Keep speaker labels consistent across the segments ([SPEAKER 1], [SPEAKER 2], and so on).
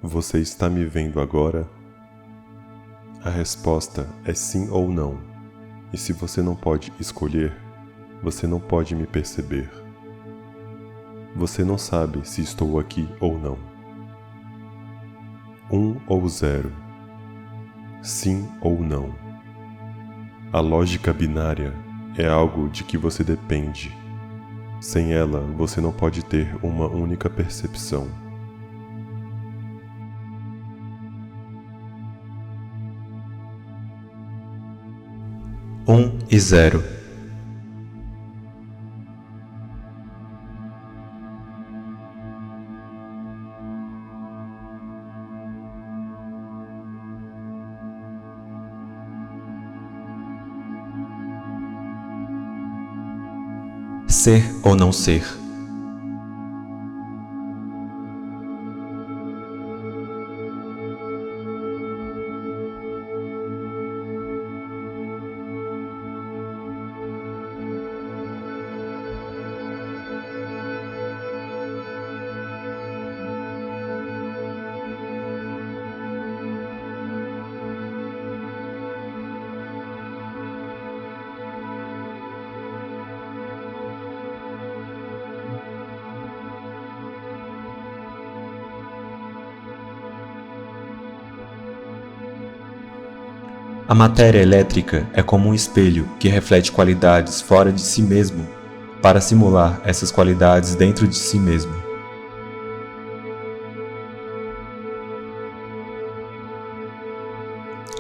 [SPEAKER 1] Você está me vendo agora? A resposta é sim ou não. E se você não pode escolher, você não pode me perceber. Você não sabe se estou aqui ou não. 1 ou 0. Sim ou não. A lógica binária é algo de que você depende. Sem ela, você não pode ter uma única percepção.
[SPEAKER 2] Um e 0. Ser ou não ser. A matéria elétrica é como um espelho que reflete qualidades fora de si mesmo para simular essas qualidades dentro de si mesmo.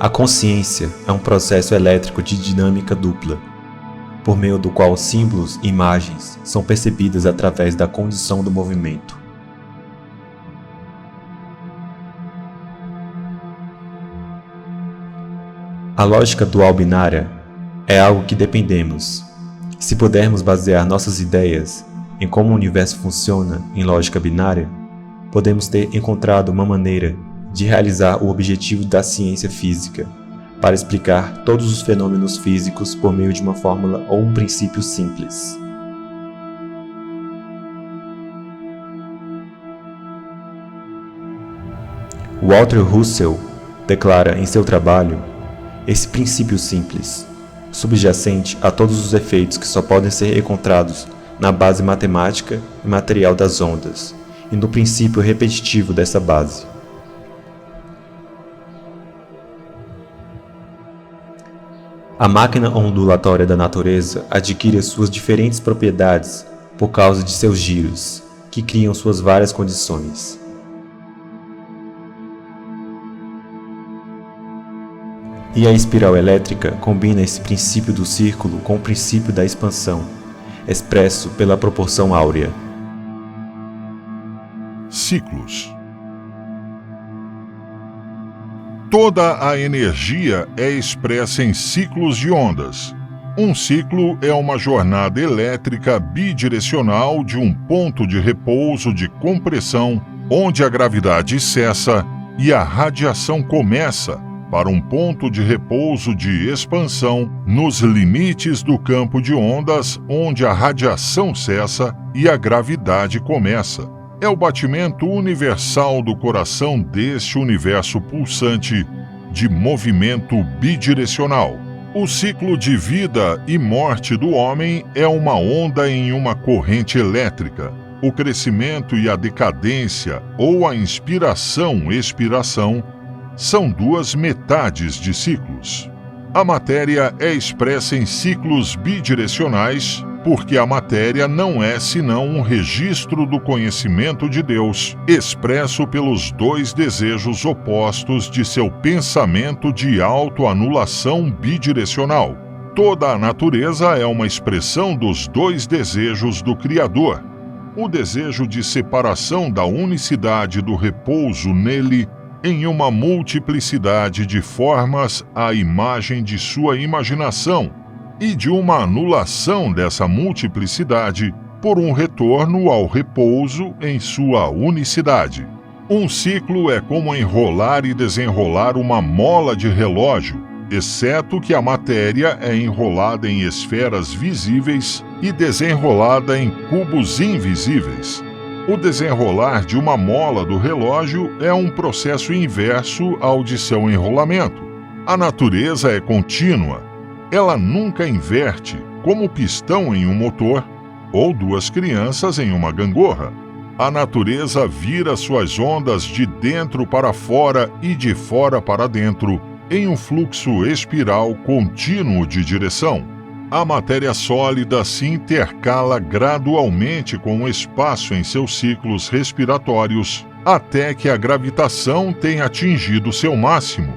[SPEAKER 2] A consciência é um processo elétrico de dinâmica dupla, por meio do qual símbolos e imagens são percebidas através da condição do movimento. A lógica dual binária é algo que dependemos. Se pudermos basear nossas ideias em como o universo funciona em lógica binária, podemos ter encontrado uma maneira de realizar o objetivo da ciência física, para explicar todos os fenômenos físicos por meio de uma fórmula ou um princípio simples. Walter Russell declara em seu trabalho esse princípio simples, subjacente a todos os efeitos que só podem ser encontrados na base matemática e material das ondas, e no princípio repetitivo dessa base. A máquina ondulatória da natureza adquire as suas diferentes propriedades por causa de seus giros, que criam suas várias condições. E a espiral elétrica combina esse princípio do círculo com o princípio da expansão, expresso pela proporção áurea.
[SPEAKER 3] Ciclos. Toda a energia é expressa em ciclos de ondas. Um ciclo é uma jornada elétrica bidirecional de um ponto de repouso de compressão, onde a gravidade cessa e a radiação começa, para um ponto de repouso de expansão nos limites do campo de ondas, onde a radiação cessa e a gravidade começa. É o batimento universal do coração deste universo pulsante de movimento bidirecional. O ciclo de vida e morte do homem é uma onda em uma corrente elétrica. O crescimento e a decadência, ou a inspiração-expiração, são duas metades de ciclos. A matéria é expressa em ciclos bidirecionais, porque a matéria não é senão um registro do conhecimento de Deus, expresso pelos dois desejos opostos de seu pensamento de autoanulação bidirecional. Toda a natureza é uma expressão dos dois desejos do Criador. O desejo de separação da unicidade do repouso nele em uma multiplicidade de formas à imagem de sua imaginação, e de uma anulação dessa multiplicidade por um retorno ao repouso em sua unicidade. Um ciclo é como enrolar e desenrolar uma mola de relógio, exceto que a matéria é enrolada em esferas visíveis e desenrolada em cubos invisíveis. O desenrolar de uma mola do relógio é um processo inverso ao de seu enrolamento. A natureza é contínua. Ela nunca inverte, como o pistão em um motor ou duas crianças em uma gangorra. A natureza vira suas ondas de dentro para fora e de fora para dentro, em um fluxo espiral contínuo de direção. A matéria sólida se intercala gradualmente com o espaço em seus ciclos respiratórios, até que a gravitação tenha atingido seu máximo.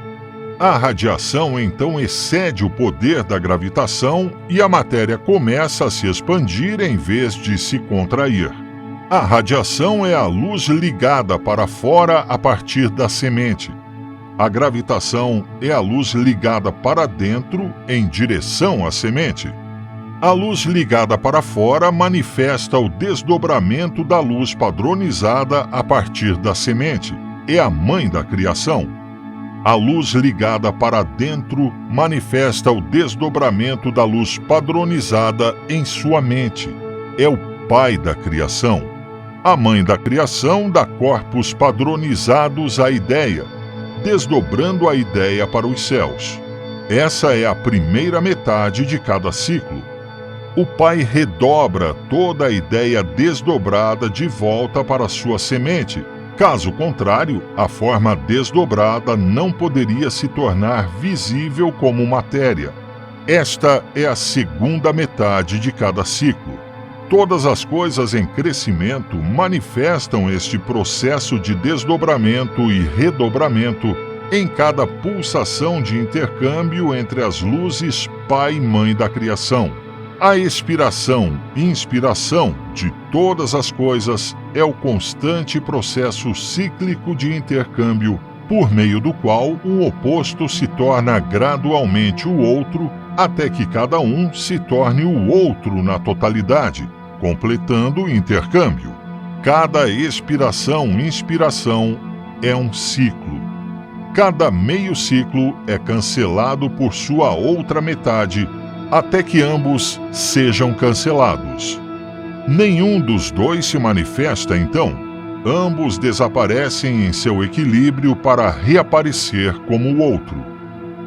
[SPEAKER 3] A radiação então excede o poder da gravitação e a matéria começa a se expandir em vez de se contrair. A radiação é a luz ligada para fora a partir da semente. A gravitação é a luz ligada para dentro em direção à semente. A luz ligada para fora manifesta o desdobramento da luz padronizada a partir da semente. É a mãe da criação. A luz ligada para dentro manifesta o desdobramento da luz padronizada em sua mente. É o pai da criação. A mãe da criação dá corpos padronizados à ideia, desdobrando a ideia para os céus. Essa é a primeira metade de cada ciclo. O pai redobra toda a ideia desdobrada de volta para sua semente. Caso contrário, a forma desdobrada não poderia se tornar visível como matéria. Esta é a segunda metade de cada ciclo. Todas as coisas em crescimento manifestam este processo de desdobramento e redobramento em cada pulsação de intercâmbio entre as luzes Pai e Mãe da criação. A expiração e inspiração de todas as coisas é o constante processo cíclico de intercâmbio por meio do qual o oposto se torna gradualmente o outro até que cada um se torne o outro na totalidade, completando o intercâmbio. Cada expiração e inspiração é um ciclo. Cada meio ciclo é cancelado por sua outra metade, até que ambos sejam cancelados. Nenhum dos dois se manifesta, então. Ambos desaparecem em seu equilíbrio para reaparecer como o outro.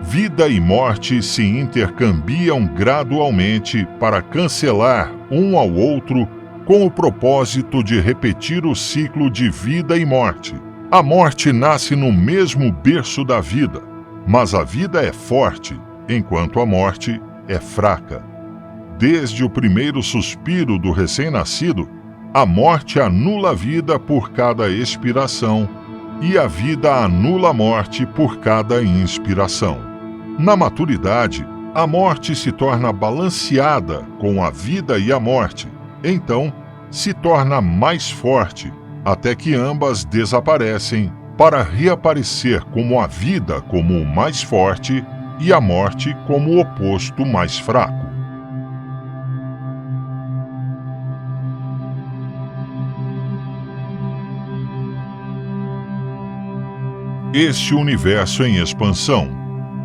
[SPEAKER 3] Vida e morte se intercambiam gradualmente para cancelar um ao outro com o propósito de repetir o ciclo de vida e morte. A morte nasce no mesmo berço da vida, mas a vida é forte, enquanto a morte é fraca. Desde o primeiro suspiro do recém-nascido, a morte anula a vida por cada expiração e a vida anula a morte por cada inspiração. Na maturidade, a morte se torna balanceada com a vida e a morte. Então, se torna mais forte, até que ambas desaparecem para reaparecer como a vida como o mais forte e a morte como o oposto mais fraco. Este universo em expansão.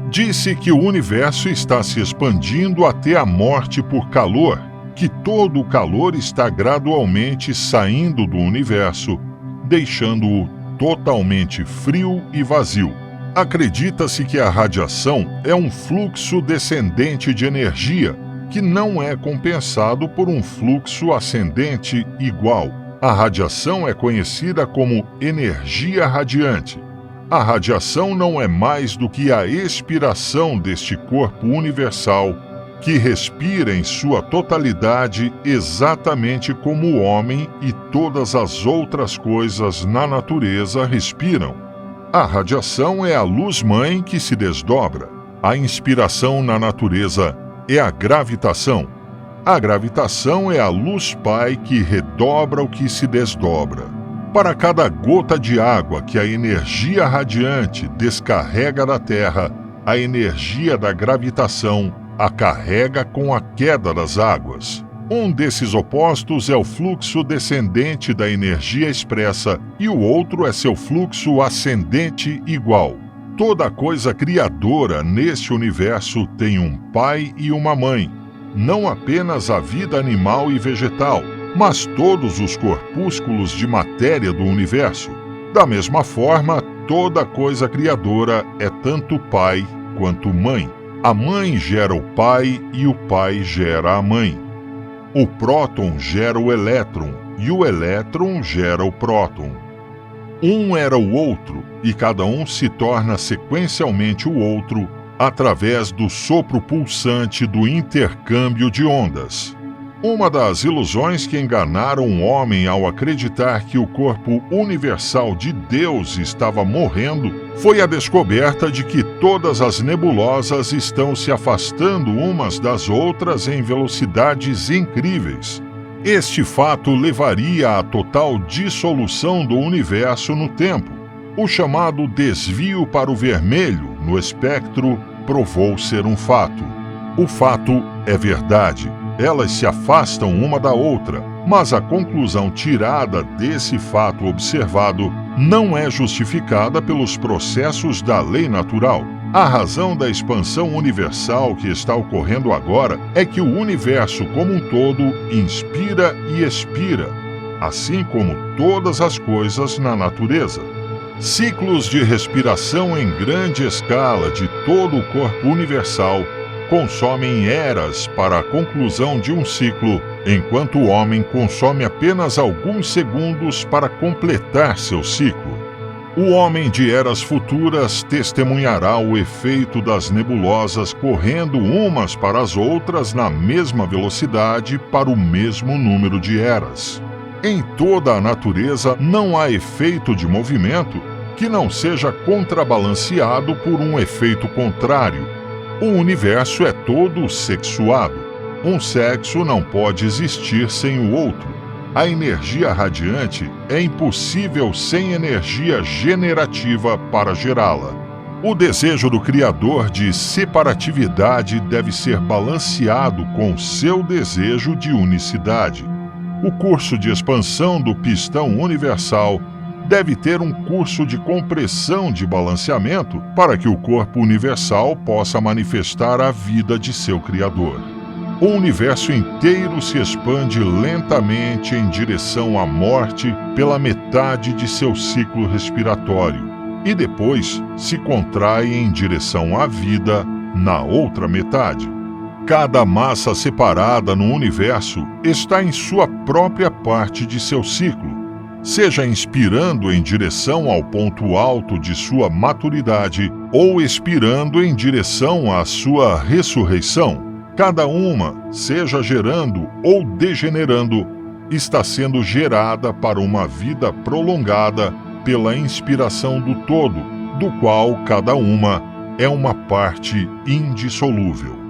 [SPEAKER 3] Disse que o universo está se expandindo até a morte por calor, que todo o calor está gradualmente saindo do universo, deixando-o totalmente frio e vazio. Acredita-se que a radiação é um fluxo descendente de energia, que não é compensado por um fluxo ascendente igual. A radiação é conhecida como energia radiante. A radiação não é mais do que a expiração deste corpo universal, que respira em sua totalidade exatamente como o homem e todas as outras coisas na natureza respiram. A radiação é a luz-mãe que se desdobra. A inspiração na natureza é a gravitação. A gravitação é a luz-pai que redobra o que se desdobra. Para cada gota de água que a energia radiante descarrega da Terra, a energia da gravitação a carrega com a queda das águas. Um desses opostos é o fluxo descendente da energia expressa e o outro é seu fluxo ascendente igual. Toda coisa criadora neste universo tem um pai e uma mãe, não apenas a vida animal e vegetal, mas todos os corpúsculos de matéria do universo. Da mesma forma, toda coisa criadora é tanto pai quanto mãe. A mãe gera o pai e o pai gera a mãe. O próton gera o elétron e o elétron gera o próton. Um era o outro e cada um se torna sequencialmente o outro através do sopro pulsante do intercâmbio de ondas. Uma das ilusões que enganaram o homem ao acreditar que o corpo universal de Deus estava morrendo foi a descoberta de que todas as nebulosas estão se afastando umas das outras em velocidades incríveis. Este fato levaria à total dissolução do universo no tempo. O chamado desvio para o vermelho no espectro provou ser um fato. O fato é verdade. Elas se afastam uma da outra, mas a conclusão tirada desse fato observado não é justificada pelos processos da lei natural. A razão da expansão universal que está ocorrendo agora é que o universo como um todo inspira e expira, assim como todas as coisas na natureza. Ciclos de respiração em grande escala de todo o corpo universal consomem eras para a conclusão de um ciclo, enquanto o homem consome apenas alguns segundos para completar seu ciclo. O homem de eras futuras testemunhará o efeito das nebulosas correndo umas para as outras na mesma velocidade para o mesmo número de eras. Em toda a natureza não há efeito de movimento que não seja contrabalanceado por um efeito contrário. O universo é todo sexuado. Um sexo não pode existir sem o outro. A energia radiante é impossível sem energia generativa para gerá-la. O desejo do Criador de separatividade deve ser balanceado com seu desejo de unicidade. O curso de expansão do pistão universal deve ter um curso de compressão de balanceamento para que o corpo universal possa manifestar a vida de seu Criador. O universo inteiro se expande lentamente em direção à morte pela metade de seu ciclo respiratório e depois se contrai em direção à vida na outra metade. Cada massa separada no universo está em sua própria parte de seu ciclo, seja inspirando em direção ao ponto alto de sua maturidade ou expirando em direção à sua ressurreição. Cada uma, seja gerando ou degenerando, está sendo gerada para uma vida prolongada pela inspiração do todo, do qual cada uma é uma parte indissolúvel.